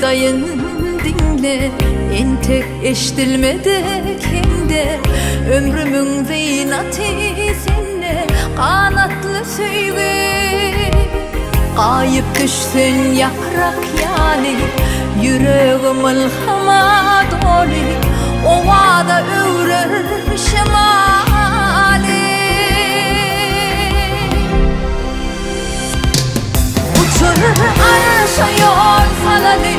dayın dinle, en tek eştilmede kende. Ömrümün zinatı senle, kanatlı söyle. Kayıp düşsün yaprak yani, yüreğim ilhama dolu. Ovada öğrer şemali. Uçur arşıyor falalı,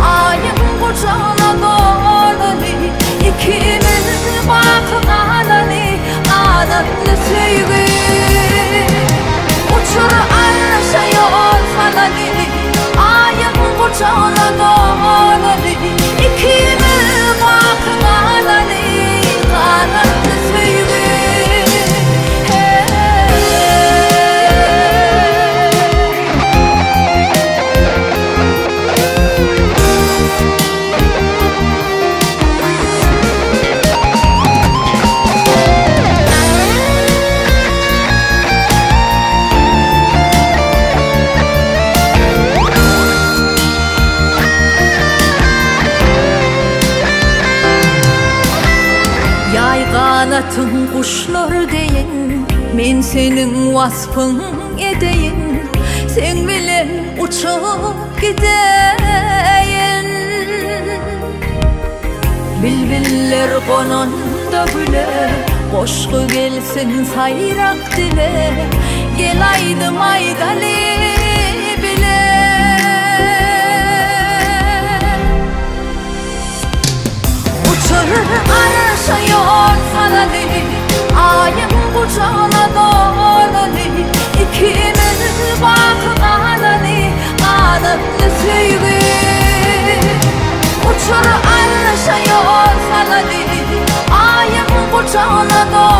ayın kucağına dolalı. İkimiz bakınalı, kanatlı sevgi. Uçur arşıyor falalı, ayın kucağına dolalı. İkimiz bakınalı, kanatlı sevgi. Kanatın kuşlar deyin, men senin vasfın edeyin. Sen bilen uçup gideyin. Bilbiller konanda güle, koşku gelsin sayrak dile. Gel aydım aydalı bile. Uçur arşıyor falalı, ayın kucağına dolalı. İkimiz bakınalı, kanatlı sevgi. Uçur arşıyor falalı, ayın kucağına dolalı.